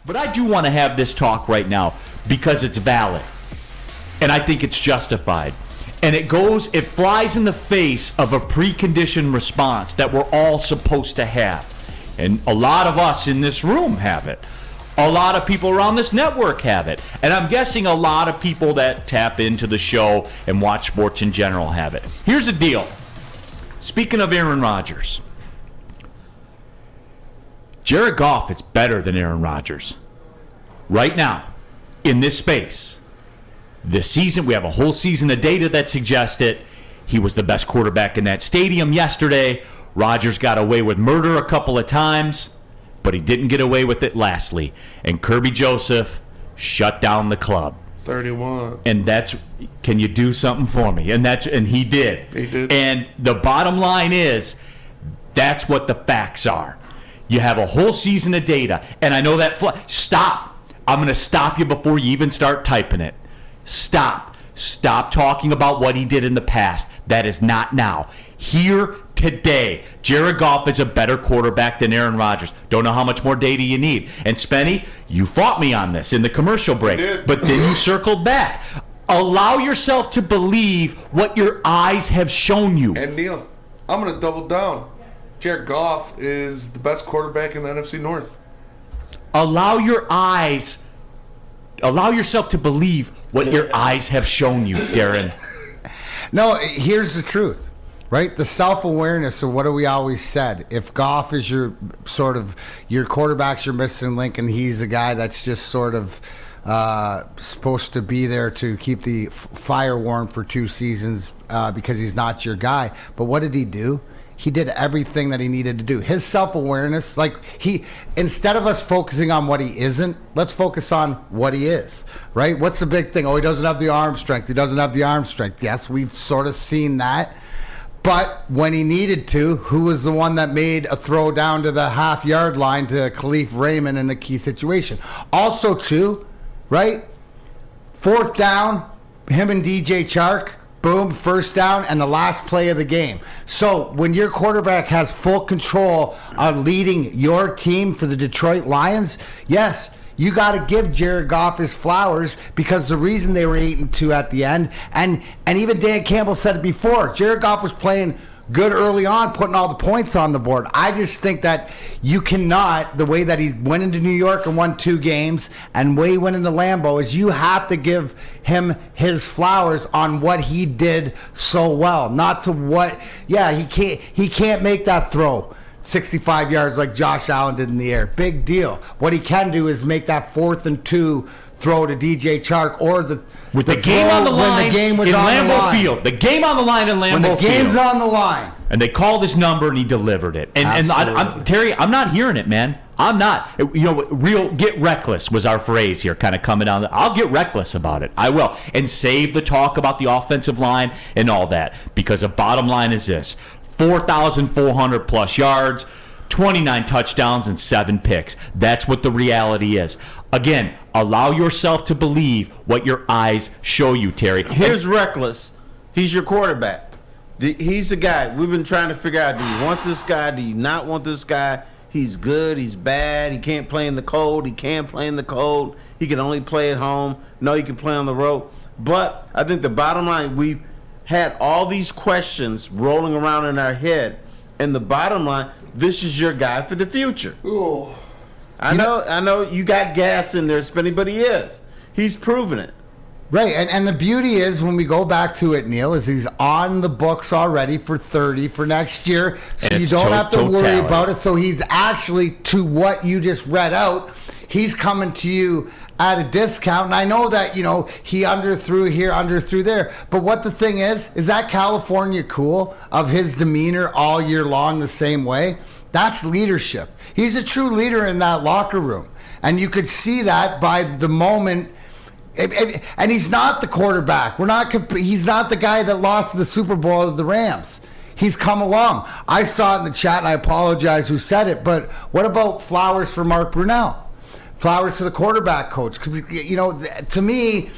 But I do want to have this talk right now because it's valid. And I think it's justified. And it flies in the face of a preconditioned response that we're all supposed to have. And a lot of us in this room have it. A lot of people around this network have it. And I'm guessing a lot of people that tap into the show and watch sports in general have it. Here's the deal. Speaking of Aaron Rodgers, Jared Goff is better than Aaron Rodgers. Right now, in this space. This season, we have a whole season of data that suggests it. He was the best quarterback in that stadium yesterday. Rodgers got away with murder a couple of times, but he didn't get away with it lastly. And Kirby Joseph shut down the club. 31. And can you do something for me? And he did. He did. And the bottom line is, that's what the facts are. You have a whole season of data. And I know that. Stop. I'm going to stop you before you even start typing it. Stop talking about what he did in the past. That is not now. Here, today, Jared Goff is a better quarterback than Aaron Rodgers. Don't know how much more data you need. And Spenny, you fought me on this in the commercial break, but then you circled back. Allow yourself to believe what your eyes have shown you. And Neil, I'm going to double down. Jared Goff is the best quarterback in the NFC North. Allow yourself to believe what your eyes have shown you, Darren. No, here's the truth, right? The self-awareness of what have we always said. If Goff is your quarterback's your missing link, and he's a guy that's just sort of supposed to be there to keep the fire warm for 2 seasons because he's not your guy. But what did he do? He did everything that he needed to do. His self-awareness, instead of us focusing on what he isn't, let's focus on what he is, right? What's the big thing? Oh, he doesn't have the arm strength. He doesn't have the arm strength. Yes, we've sort of seen that. But when he needed to, who was the one that made a throw down to the half-yard line to Khalif Raymond in a key situation? Also, too, right? 4th down, him and DJ Chark. Boom, first down, and the last play of the game. So when your quarterback has full control on leading your team for the Detroit Lions, yes, you got to give Jared Goff his flowers, because the reason they were 8-2 at the end, and even Dan Campbell said it before, Jared Goff was playing good early on, putting all the points on the board. I just think that you cannot, the way that he went into New York and won 2 games, and the way he went into Lambeau, is you have to give him his flowers on what he did so well. Not to what, he can't make that throw 65 yards like Josh Allen did in the air. Big deal. What he can do is make that 4th and 2 throw to DJ Chark, or the game on the line when the game was in on Lambeau the line. Field. The game on the line in Lambeau Field. When the game's on the line. And they called his number and he delivered it. And Terry, I'm not hearing it, man. I'm not. Get reckless was our phrase here, kind of coming down. I'll get reckless about it. I will. And save the talk about the offensive line and all that. Because the bottom line is this. 4,400 plus yards, 29 touchdowns, and 7 picks. That's what the reality is. Again, allow yourself to believe what your eyes show you, Terry. Here's reckless. He's your quarterback. He's the guy. We've been trying to figure out, do you want this guy? Do you not want this guy? He's good. He's bad. He can't play in the cold. He can't play in the cold. He can only play at home. No, he can play on the road. But I think the bottom line, we've had all these questions rolling around in our head. And the bottom line, this is your guy for the future. Ooh. I know you got gas in there, Spinny, but he is. He's proven it. Right, and the beauty is, when we go back to it, Neil, is he's on the books already for 30 for next year, so you don't have to worry about it. So he's actually, to what you just read out, he's coming to you at a discount. And I know that, he underthrew here, underthrew there. But what the thing is that California cool of his demeanor all year long the same way? That's leadership. He's a true leader in that locker room. And you could see that by the moment. And he's not the quarterback. He's not the guy that lost the Super Bowl to the Rams. He's come along. I saw it in the chat, and I apologize who said it, but what about flowers for Mark Brunell? Flowers to the quarterback coach. To me,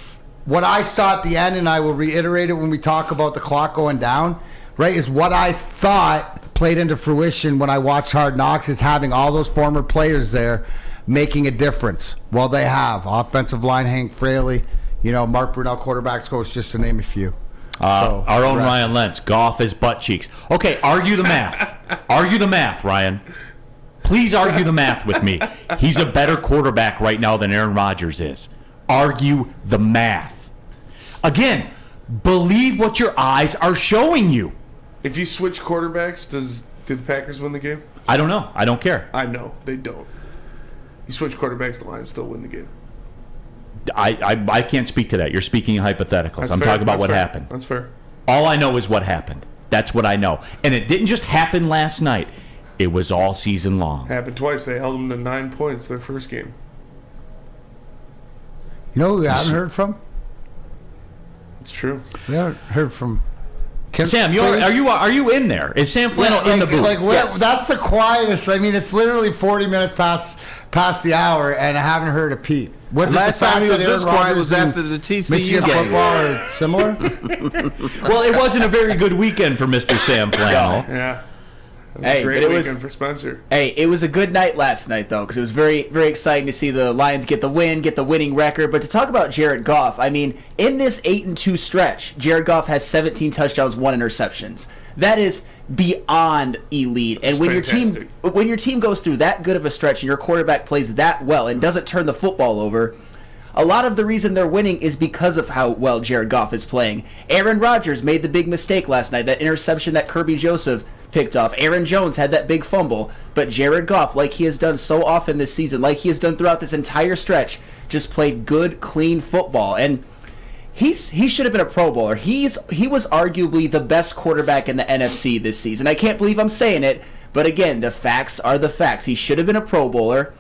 what I saw at the end, and I will reiterate it when we talk about the clock going down, right, is what I thought played into fruition when I watched Hard Knocks, is having all those former players there making a difference. Well, they have. Offensive line, Hank Fraley, Mark Brunell, quarterbacks coach, just to name a few. Our own Ryan Lentz, Goff is butt cheeks. Okay, argue the math. Argue the math, Ryan. Please argue the math with me. He's a better quarterback right now than Aaron Rodgers is. Argue the math. Again, believe what your eyes are showing you. If you switch quarterbacks, do the Packers win the game? I don't know. I don't care. I know they don't. You switch quarterbacks, the Lions still win the game. I can't speak to that. You're speaking in hypotheticals. That's I'm fair. talking about That's what fair. happened. That's fair. All I know is what happened. That's what I know. And it didn't just happen last night. It was all season long. Happened twice. They held them to 9 points their first game. You know who we haven't heard from? It's true. We haven't heard from Kim. Sam, are you in there? Is Sam Flannel in the booth? Yes. That's the quietest. I mean, it's literally 40 minutes past the hour, and I haven't heard a peep. Was Last it the fact time he was that this Aaron quiet Rodgers was and after the TCU Michigan game. football are similar? Well, it wasn't a very good weekend for Mr. Sam Flannel. Yeah. It was Hey, a great but it weekend was- for Spencer. Hey, it was a good night last night, though, because it was very, very exciting to see the Lions get the win, get the winning record. But to talk about Jared Goff, I mean, in this 8-2 stretch, Jared Goff has 17 touchdowns, 1 interceptions. That is beyond elite. And It's when fantastic. when your team goes through that good of a stretch and your quarterback plays that well and doesn't turn the football over, a lot of the reason they're winning is because of how well Jared Goff is playing. Aaron Rodgers made the big mistake last night, that interception that Kirby Joseph picked off. Aaron Jones had that big fumble, but Jared Goff, like he has done so often this season, like he has done throughout this entire stretch, just played good, clean football. And he should have been a Pro Bowler. He was arguably the best quarterback in the NFC this season. I can't believe I'm saying it, but again, the facts are the facts. He should have been a Pro Bowler,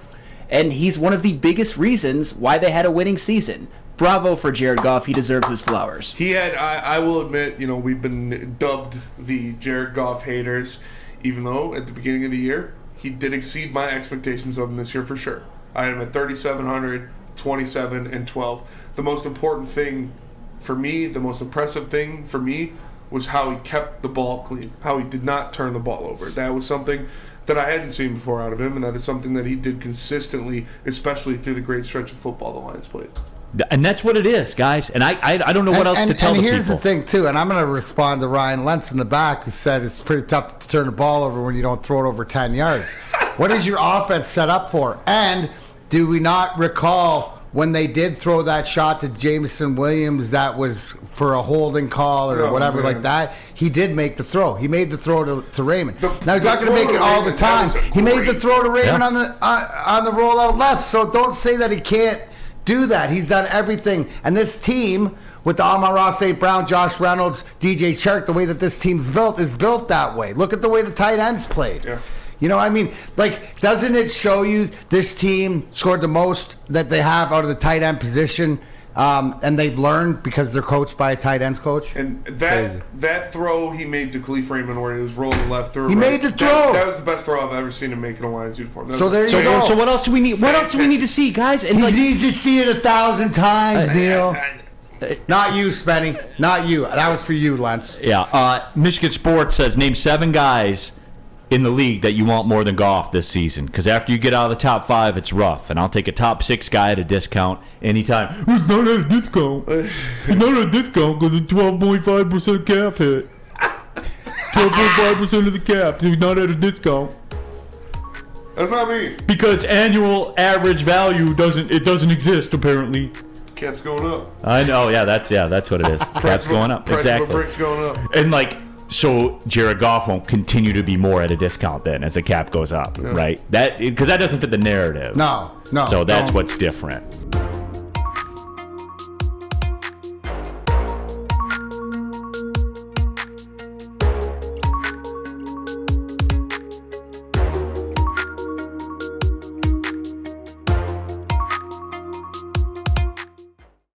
and he's one of the biggest reasons why they had a winning season. Bravo for Jared Goff. He deserves his flowers. He had, I will admit, we've been dubbed the Jared Goff haters, even though at the beginning of the year, he did exceed my expectations of him this year for sure. I had him at 3,700, 27, and 12. The most important thing for me, the most impressive thing for me, was how he kept the ball clean, how he did not turn the ball over. That was something that I hadn't seen before out of him, and that is something that he did consistently, especially through the great stretch of football the Lions played. And that's what it is, guys. And I don't know what else to tell the people. And here's the thing, too, and I'm going to respond to Ryan Lentz in the back, who said it's pretty tough to turn the ball over when you don't throw it over 10 yards. What is your offense set up for? And do we not recall when they did throw that shot to Jameson Williams that was for a holding call or whatever like that? He did make the throw. He made the throw to Raymond. Now, he's not going to make it all the time. He made the throw to Raymond on the rollout left, so don't say that he can't do that. He's done everything. And this team, with the Amon-Ra, St. Brown, Josh Reynolds, DJ Chark, the way that this team's built is built that way. Look at the way the tight ends played. Yeah. Doesn't it show you this team scored the most that they have out of the tight end position, and they've learned because they're coached by a tight ends coach? And Crazy. that throw he made to Khalif Raymond where he was rolling left through. He made the throw. That was the best throw I've ever seen him make in a Lions uniform. So there you go. So what else do we need? What else do we need to see, guys? And He needs to see it 1,000 times, Neil. Not you, Spenny. Not you. That was for you, Lentz. yeah, Michigan Sports says name 7 guys in the league that you want more than Goff this season. Because after you get out of the top 5, it's rough. And I'll take a top 6 guy at a discount anytime. It's not at a discount. It's not at a discount because it's 12.5% cap hit. 12.5% of the cap. So he's not at a discount. That's not me. Because annual average value doesn't exist apparently. Cap's going up. I know. Yeah, that's what it is. That's going up. Price Exactly. of a brick's going up. And so Jared Goff won't continue to be more at a discount then as the cap goes up, right? Because that doesn't fit the narrative. No. So that's don't. what's different.